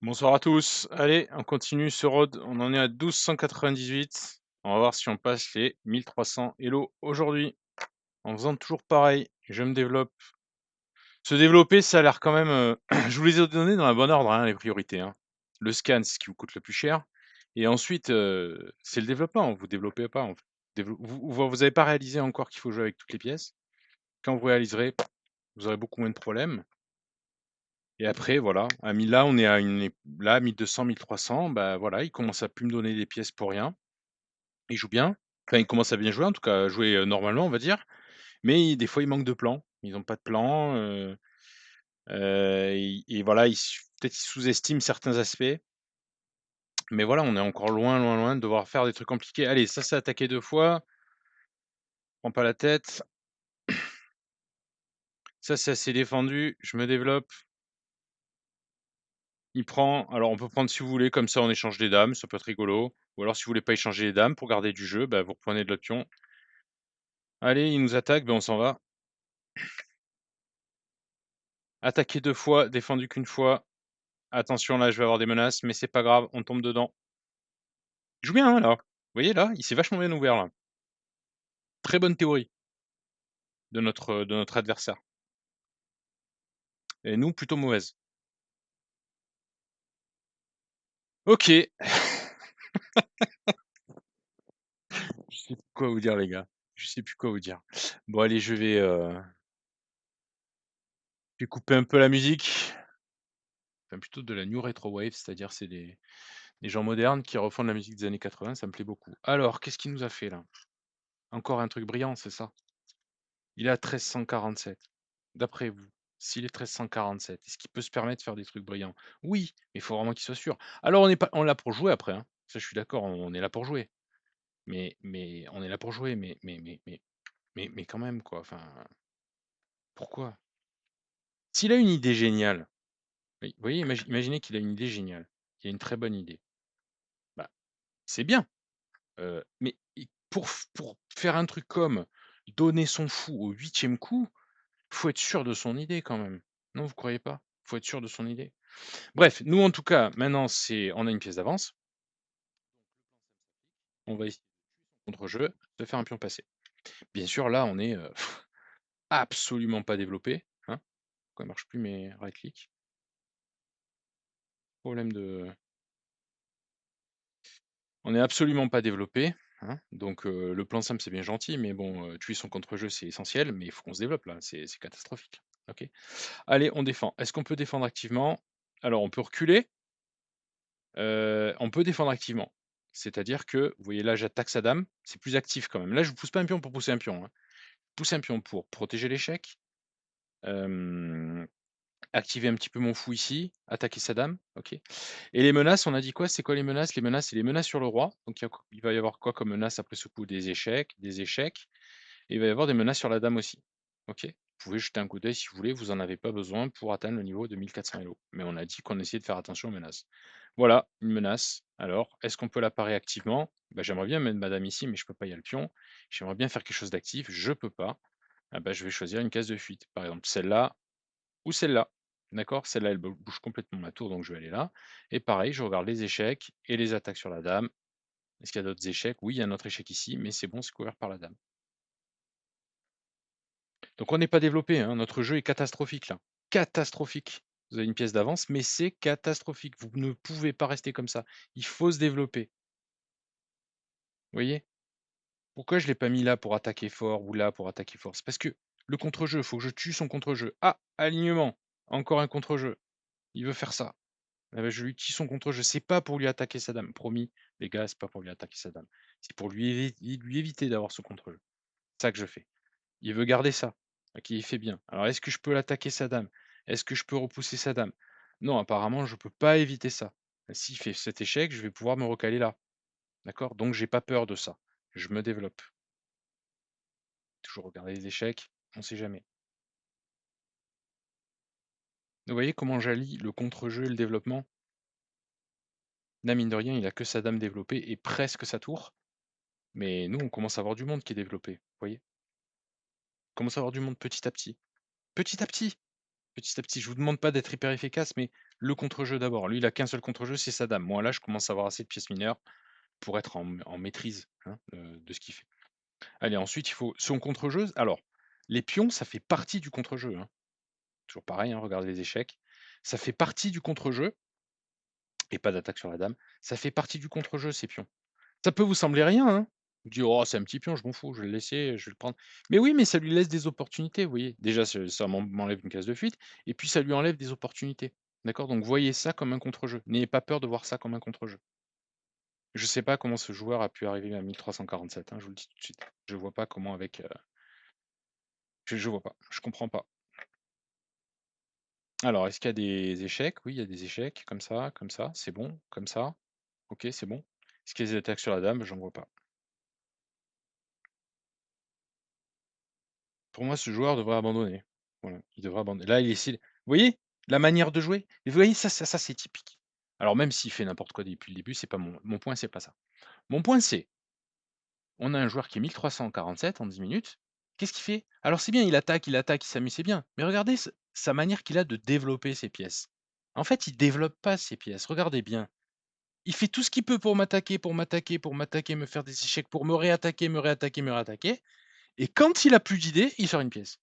Bonsoir à tous. Allez, on continue ce road. On en est à 1298. On va voir si on passe les 1300 Elo aujourd'hui. En faisant toujours pareil, je me développe. Se développer, ça a l'air quand même. Je vous les ai donnés dans le bon ordre, hein, les priorités, hein. Le scan, c'est ce qui vous coûte le plus cher. Et ensuite, c'est le développement. Vous développez pas. En fait. Vous n'avez pas réalisé encore qu'il faut jouer avec toutes les pièces. Quand vous réaliserez, vous aurez beaucoup moins de problèmes. Et après, voilà, là, on est à là, 1200, 1300, bah voilà, il commence à plus me donner des pièces pour rien. Il joue bien. Enfin, il commence à bien jouer, en tout cas, à jouer normalement, on va dire. Mais des fois, il manque de plan. Ils n'ont pas de plan. Et voilà, peut-être ils sous-estiment certains aspects. Mais voilà, on est encore loin, loin, loin de devoir faire des trucs compliqués. Allez, ça, c'est attaqué deux fois. Prends pas la tête. Ça, c'est assez défendu. Je me développe. Il prend, alors on peut prendre si vous voulez, comme ça on échange des dames, ça peut être rigolo. Ou alors si vous voulez pas échanger les dames pour garder du jeu, bah, vous reprenez de l'autre pion. Allez, il nous attaque, ben on s'en va. Attaqué deux fois, défendu qu'une fois. Attention là, je vais avoir des menaces, mais c'est pas grave, on tombe dedans. Il joue bien hein, là. Vous voyez là, il s'est vachement bien ouvert là. Très bonne théorie de notre adversaire. Et nous, plutôt mauvaise. Ok. Je sais plus quoi vous dire les gars. Je sais plus quoi vous dire. Bon allez, je vais couper un peu la musique. Enfin plutôt de la new retro wave, c'est-à-dire c'est des gens modernes qui refont de la musique des années 80, ça me plaît beaucoup. Alors, qu'est-ce qu'il nous a fait là? Encore un truc brillant, c'est ça? Il est à 1347. D'après vous, s'il est 1347, est-ce qu'il peut se permettre de faire des trucs brillants? Oui, mais il faut vraiment qu'il soit sûr. Alors on est là pour jouer après, hein. Ça je suis d'accord, on est là pour jouer. Mais on est là pour jouer, mais quand même quoi, enfin, pourquoi? S'il a une idée géniale, oui, vous voyez, imaginez qu'il a une idée géniale, qu'il a une très bonne idée. Bah, c'est bien. Mais pour faire un truc comme donner son fou au 8e coup, faut être sûr de son idée quand même. Non, vous croyez pas? Faut être sûr de son idée. Bref, nous en tout cas, maintenant on a une pièce d'avance. On va essayer contre-jeu de faire un pion passé. Bien sûr, là, on est absolument pas développé. Hein. Pourquoi ça marche plus mes right click? Problème de. On est absolument pas développé. Hein. Donc le plan simple c'est bien gentil, mais bon, tuer son contre-jeu c'est essentiel, mais il faut qu'on se développe là, c'est catastrophique. Ok. Allez, on défend. Est-ce qu'on peut défendre activement? Alors, on peut reculer, on peut défendre activement. C'est-à-dire que, vous voyez là, j'attaque sa dame, c'est plus actif quand même. Là, je ne pousse pas un pion pour pousser un pion, hein. Je pousse un pion pour protéger l'échec, activer un petit peu mon fou ici, attaquer sa dame, OK. Et les menaces, on a dit quoi? C'est quoi les menaces? Les menaces, c'est les menaces sur le roi. Donc il va y avoir quoi comme menace après ce coup? Des échecs, des échecs. Et il va y avoir des menaces sur la dame aussi. OK? Vous pouvez jeter un coup d'œil si vous voulez, vous en avez pas besoin pour atteindre le niveau de 1400 Elo. Mais on a dit qu'on essayait de faire attention aux menaces. Voilà, une menace. Alors, est-ce qu'on peut la parer activement? Bah, j'aimerais bien mettre madame ici, mais je peux pas, il y a le pion. J'aimerais bien faire quelque chose d'actif, je peux pas. Ah bah, je vais choisir une case de fuite. Par exemple, celle-là ou celle-là. D'accord? Celle-là, elle bouge complètement ma tour, donc je vais aller là. Et pareil, je regarde les échecs et les attaques sur la dame. Est-ce qu'il y a d'autres échecs? Oui, il y a un autre échec ici, mais c'est bon, c'est couvert par la dame. Donc on n'est pas développé, hein, notre jeu est catastrophique là. Catastrophique. Vous avez une pièce d'avance, mais c'est catastrophique. Vous ne pouvez pas rester comme ça. Il faut se développer. Vous voyez? Pourquoi je ne l'ai pas mis là pour attaquer fort ou là pour attaquer fort? C'est parce que le contre-jeu, il faut que je tue son contre-jeu. Ah, alignement. Encore un contre-jeu. Il veut faire ça. Ah bah, je lui tue son contre-jeu. C'est pas pour lui attaquer sa dame. Promis, les gars, c'est pas pour lui attaquer sa dame. C'est pour lui éviter d'avoir ce contre-jeu. C'est ça que je fais. Il veut garder ça. OK, il fait bien. Alors est-ce que je peux l'attaquer sa dame? Est-ce que je peux repousser sa dame? Non, apparemment, je peux pas éviter ça. S'il fait cet échec, je vais pouvoir me recaler là. D'accord? Donc j'ai pas peur de ça. Je me développe. Toujours regarder les échecs, on sait jamais. Vous voyez comment j'allie le contre-jeu et le développement? Là, mine de rien, il a que sa dame développée et presque sa tour. Mais nous, on commence à avoir du monde qui est développé. Vous voyez? On commence à avoir du monde petit à petit. Petit à petit! Petit à petit. Je vous demande pas d'être hyper efficace, mais le contre-jeu d'abord. Lui, il a qu'un seul contre-jeu, c'est sa dame. Moi, là, je commence à avoir assez de pièces mineures pour être en maîtrise, hein, de ce qu'il fait. Allez, ensuite, il faut son contre-jeu. Alors, les pions, ça fait partie du contre-jeu, hein. Toujours pareil, hein, regardez les échecs. Ça fait partie du contre-jeu et pas d'attaque sur la dame. Ça fait partie du contre-jeu, ces pions. Ça peut vous sembler rien, hein. Vous dites: «Oh, c'est un petit pion, je m'en fous, je vais le laisser, je vais le prendre». Mais oui, mais ça lui laisse des opportunités, vous voyez? Déjà, ça m'enlève une case de fuite et puis ça lui enlève des opportunités. D'accord? Donc voyez ça comme un contre-jeu. N'ayez pas peur de voir ça comme un contre-jeu. Je sais pas comment ce joueur a pu arriver à 1347, hein, je vous le dis tout de suite. Je vois pas comment avec, je vois pas, je comprends pas. Alors, est-ce qu'il y a des échecs? Oui, il y a des échecs comme ça, c'est bon, comme ça. OK, c'est bon. Est-ce qu'il y a des attaques sur la dame? J'en vois pas. Pour moi, ce joueur devrait abandonner. Voilà, il devrait abandonner. Là, il essaie vous voyez? La manière de jouer? Vous voyez, ça, c'est typique. Alors même s'il fait n'importe quoi depuis le début, c'est pas mon point, c'est pas ça. Mon point, c'est, on a un joueur qui est 1347 en 10 minutes. Qu'est-ce qu'il fait? Alors c'est bien, il attaque, il s'amuse, c'est bien. Mais regardez sa manière qu'il a de développer ses pièces. En fait, il développe pas ses pièces. Regardez bien. Il fait tout ce qu'il peut pour m'attaquer, pour m'attaquer, pour m'attaquer, me faire des échecs, pour me réattaquer, me réattaquer, me réattaquer. Et quand il a plus d'idées, il sort une pièce.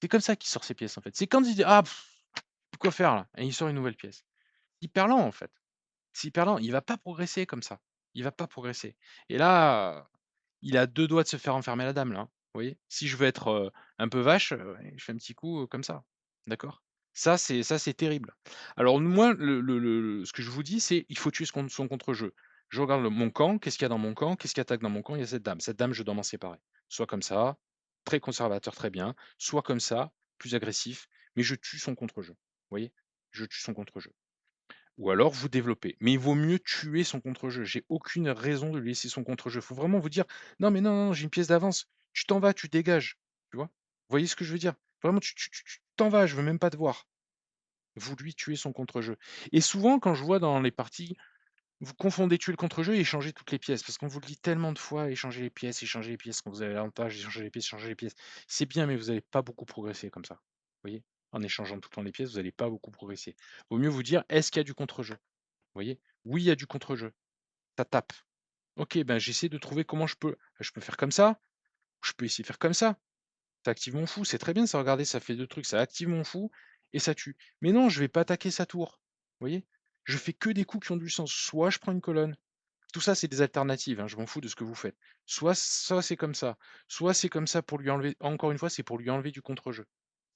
C'est comme ça qu'il sort ses pièces, en fait. C'est quand il dit: «Ah, quoi faire là?» et il sort une nouvelle pièce. Hyper lent, en fait. C'est hyper lent. Il va pas progresser comme ça. Il va pas progresser. Et là, il a 2 doigts de se faire enfermer la dame, là, hein. Vous voyez? Si je veux être, un peu vache, je fais un petit coup, comme ça. D'accord? Ça, c'est terrible. Alors moi, ce que je vous dis, c'est il faut tuer son contre-jeu. Je regarde mon camp, qu'est-ce qu'il y a dans mon camp? Qu'est-ce qui attaque dans mon camp? Il y a cette dame. Cette dame, je dois m'en séparer. Soit comme ça, très conservateur, très bien, soit comme ça, plus agressif, mais je tue son contre-jeu. Vous voyez? Je tue son contre-jeu. Ou alors vous développez. Mais il vaut mieux tuer son contre-jeu. J'ai aucune raison de lui laisser son contre-jeu. Il faut vraiment vous dire: «Non, mais non, non, j'ai une pièce d'avance. Tu t'en vas, tu dégages». Tu vois? Vous voyez ce que je veux dire? Vraiment, tu t'en vas, je veux même pas te voir. Vous lui tuez son contre-jeu. Et souvent, quand je vois dans les parties, vous confondez tuer le contre-jeu et échanger toutes les pièces. Parce qu'on vous le dit tellement de fois: échanger les pièces quand vous avez l'avantage, échanger les pièces, échanger les pièces. C'est bien, mais vous allez pas beaucoup progresser comme ça. Vous voyez? En échangeant tout le temps les pièces, vous allez pas beaucoup progresser. Vaut mieux vous dire: «Est-ce qu'il y a du contre-jeu?» Vous voyez? Oui, il y a du contre-jeu. Ça tape. OK, ben, j'essaie de trouver comment je peux faire comme ça, ou je peux essayer de faire comme ça. Ça active mon fou, c'est très bien ça, regardez, ça fait 2 trucs, ça active mon fou et ça tue. Mais non, je vais pas attaquer sa tour. Vous voyez? Je fais que des coups qui ont du sens. Soit je prends une colonne, tout ça, c'est des alternatives, hein, je m'en fous de ce que vous faites. Soit c'est comme ça, soit c'est comme ça pour lui enlever encore une fois, c'est pour lui enlever du contre-jeu.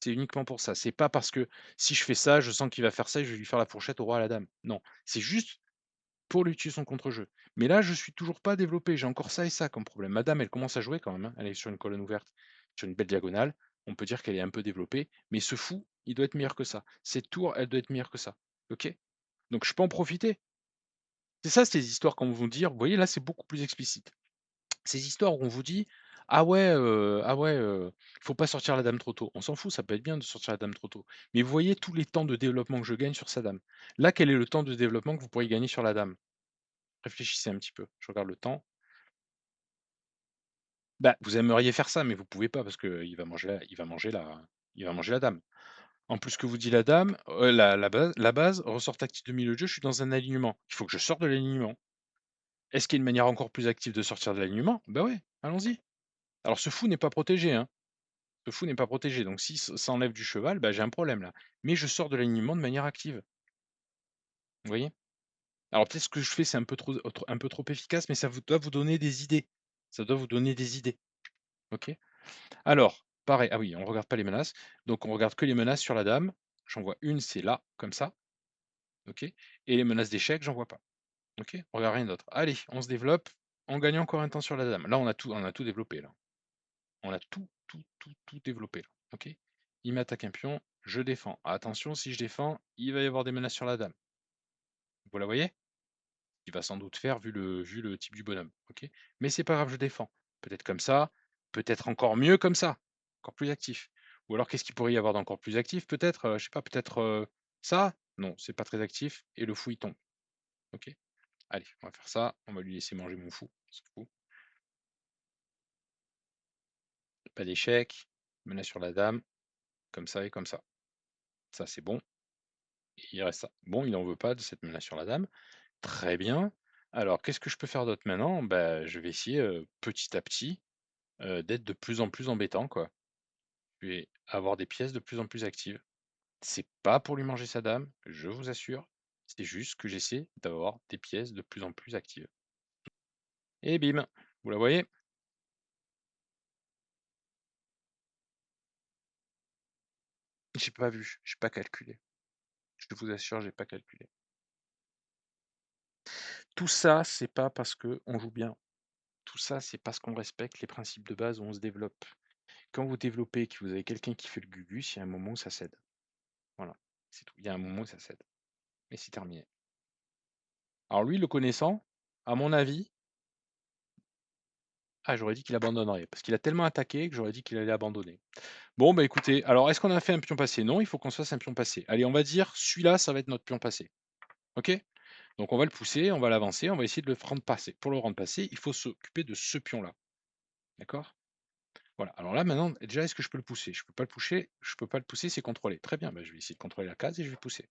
C'est uniquement pour ça. C'est pas parce que si je fais ça, je sens qu'il va faire ça et je vais lui faire la fourchette au roi à la dame. Non, c'est juste pour lui tuer son contre-jeu. Mais là, je suis toujours pas développé, j'ai encore ça et ça comme problème. Madame, elle commence à jouer quand même, hein. Elle est sur une colonne ouverte, sur une belle diagonale. On peut dire qu'elle est un peu développée, mais ce fou, il doit être meilleur que ça. Cette tour, elle doit être meilleure que ça. OK? Donc je peux en profiter. C'est ça, ces histoires qu'on vous dire, vous voyez là, c'est beaucoup plus explicite. Ces histoires où on vous dit: ah ouais, faut pas sortir la dame trop tôt». On s'en fout, ça peut être bien de sortir la dame trop tôt. Mais vous voyez tous les temps de développement que je gagne sur sa dame. Là, quel est le temps de développement que vous pourriez gagner sur la dame? Réfléchissez un petit peu. Je regarde le temps. Bah, vous aimeriez faire ça, mais vous pouvez pas parce qu'il va manger la dame. En plus, que vous dit la dame, la base, ressort actif de milieu de jeu, je suis dans un alignement. Il faut que je sorte de l'alignement. Est-ce qu'il y a une manière encore plus active de sortir de l'alignement? Bah ouais, allons-y. Alors ce fou n'est pas protégé, hein. Ce fou n'est pas protégé, donc si ça enlève du cheval, bah, j'ai un problème là. Mais je sors de l'alignement de manière active. Vous voyez? Alors peut-être ce que je fais, c'est un peu trop efficace, mais ça vous doit vous donner des idées. Ça doit vous donner des idées. OK? Alors, pareil, ah oui, on regarde pas les menaces. Donc on regarde que les menaces sur la dame. J'en vois une, c'est là, comme ça, OK? Et les menaces d'échec, j'en vois pas. OK? On regarde rien d'autre. Allez, on se développe. On gagne encore un temps sur la dame. Là, on a tout développé là. On a tout développé là. OK? Il m'attaque un pion, je défends. Attention, si je défends, il va y avoir des menaces sur la dame. Vous la voyez? Il va sans doute faire vu le type du bonhomme. OK? Mais c'est pas grave, je défends. Peut-être comme ça, peut-être encore mieux comme ça, encore plus actif. Ou alors qu'est-ce qu'il pourrait y avoir d'encore plus actif peut-être? Je sais pas, peut-être, ça? Non, c'est pas très actif et le fou il tombe. OK? Allez, on va faire ça, on va lui laisser manger mon fou, on s'en fout. Pas d'échec, menace sur la dame, comme ça et comme ça. Ça c'est bon. Il reste ça. Bon, il en veut pas de cette main-là sur la dame. Très bien. Alors, qu'est-ce que je peux faire d'autre maintenant? Bah, je vais essayer, petit à petit, d'être de plus en plus embêtant, quoi. Je vais avoir des pièces de plus en plus actives. C'est pas pour lui manger sa dame, je vous assure. C'est juste que j'essaie d'avoir des pièces de plus en plus actives. Et bim! Vous la voyez? J'ai pas vu, j'ai pas calculé. Je vous assure, j'ai pas calculé. Tout ça, c'est pas parce qu'on joue bien. Tout ça, c'est parce qu'on respecte les principes de base où on se développe. Quand vous développez et que vous avez quelqu'un qui fait le gugus, il y a un moment où ça cède. Voilà, c'est tout. Il y a un moment où ça cède et c'est terminé. Alors lui, le connaissant, à mon avis, j'aurais dit qu'il abandonnerait parce qu'il a tellement attaqué que j'aurais dit qu'il allait abandonner. Bon, bah, écoutez, alors est-ce qu'on a fait un pion passé? Non, il faut qu'on se fasse un pion passé. Allez, on va dire celui-là, ça va être notre pion passé. OK? Donc on va le pousser, on va l'avancer, on va essayer de le rendre passé. Pour le rendre passé, il faut s'occuper de ce pion-là. D'accord? Voilà. Alors là, maintenant, déjà, est-ce que je peux le pousser? Je peux pas le pousser, c'est contrôlé. Très bien, bah, je vais essayer de contrôler la case et je vais pousser.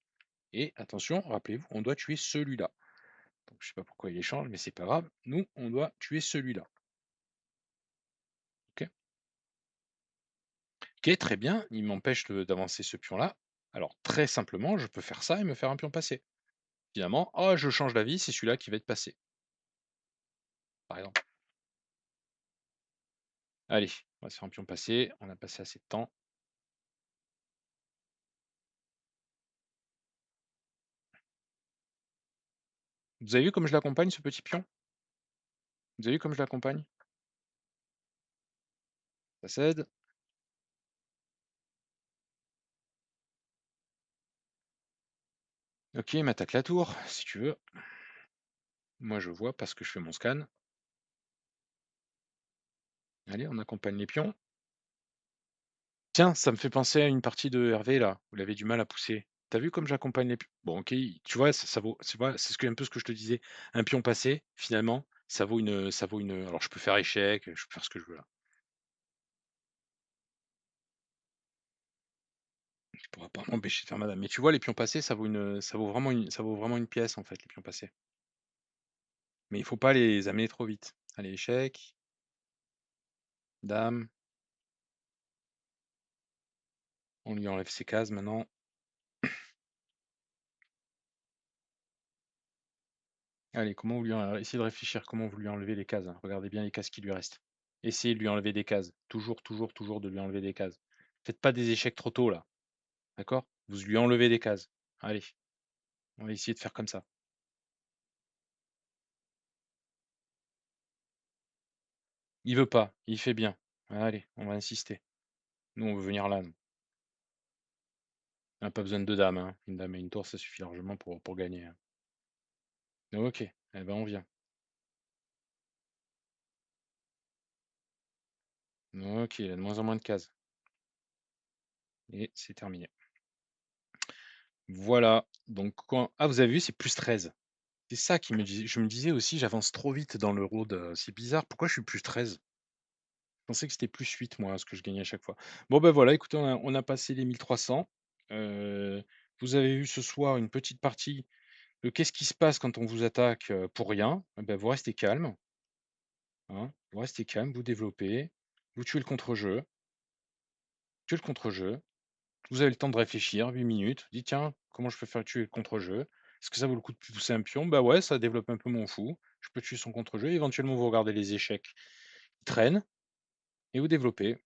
Et attention, rappelez-vous, on doit tuer celui-là. Donc je sais pas pourquoi il échange, mais c'est pas grave. Nous, on doit tuer celui-là. OK? OK, très bien, il m'empêche d'avancer ce pion-là. Alors très simplement, je peux faire ça et me faire un pion passé. Finalement, oh, je change d'avis, c'est celui-là qui va être passé, par exemple. Allez, on va se faire un pion passé, on a passé assez de temps. Vous avez vu comme je l'accompagne, ce petit pion? Vous avez vu comme je l'accompagne? Ça cède. OK, il m'attaque la tour, si tu veux. Moi, je vois parce que je fais mon scan. Allez, on accompagne les pions. Tiens, ça me fait penser à une partie de Hervé là, où il avait du mal à pousser. T'as vu comme j'accompagne les pions? Bon, OK, tu vois, ça vaut, tu vois, c'est un peu ce que je te disais. Un pion passé, finalement, ça vaut une. Alors, je peux faire échec, je peux faire ce que je veux là. Tu pourras pas m'empêcher de faire madame. Mais tu vois, les pions passés, ça vaut vraiment une pièce en fait, les pions passés. Mais il faut pas les amener trop vite. Allez, échec, dame, on lui enlève ses cases maintenant. Allez, comment vous lui en essayez de réfléchir comment vous lui enlevez les cases, hein. Regardez bien les cases qui lui restent. Essayez de lui enlever des cases. Toujours, toujours, toujours de lui enlever des cases. Faites pas des échecs trop tôt là, d'accord? Vous lui enlevez des cases. Allez, on va essayer de faire comme ça. Il veut pas, il fait bien. Allez, on va insister. Nous, on veut venir là, nous. On a pas besoin de 2 dames, hein. Une dame et une tour, ça suffit largement pour gagner, hein. OK, eh ben, on vient. OK, il a de moins en moins de cases et c'est terminé. Voilà, donc quand vous avez vu, c'est +13. C'est ça qui me disait je me disais aussi: «J'avance trop vite dans le road, c'est bizarre, pourquoi je suis +13?» Je pensais que c'était +8 moi, ce que je gagnais à chaque fois. Bon, ben voilà, écoutez, on a passé les 1 300. Heu, vous avez vu ce soir une petite partie de qu'est-ce qui se passe quand on vous attaque, pour rien. Eh bah, vous restez calme, hein, vous restez calme, vous développez, vous tuez le contre-jeu. Vous avez le temps de réfléchir, 8 minutes. Dites: «Tiens, comment je peux faire tuer le contre-jeu? Est-ce que ça vaut le coup de pousser un pion?» Bah, ouais, ça développe un peu mon fou. Je peux tuer son contre-jeu. Éventuellement, vous regardez les échecs qui traînent et vous développez.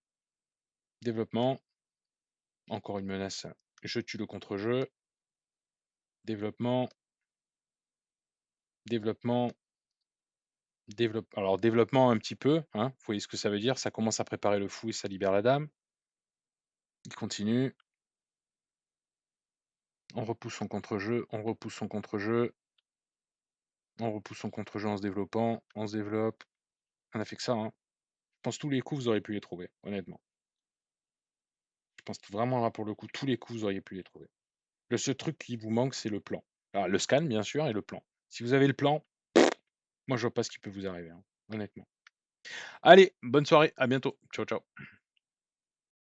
Développement, encore une menace. Je tue le contre-jeu. Développement, développement, alors développement un petit peu, hein, vous voyez ce que ça veut dire? Ça commence à préparer le fou et ça libère la dame. Il continue. On repousse son contre-jeu, on repousse son contre-jeu, on repousse son contre-jeu en se développant, on se développe. On a fait que ça, hein. Je pense tous les coups, vous auriez pu les trouver, honnêtement. Je pense que vraiment là, pour le coup, tous les coups, vous auriez pu les trouver. Le seul truc qui vous manque, c'est le plan. Alors le scan, bien sûr, et le plan. Si vous avez le plan, moi, je vois pas ce qui peut vous arriver, hein, honnêtement. Allez, bonne soirée, à bientôt. Ciao, ciao.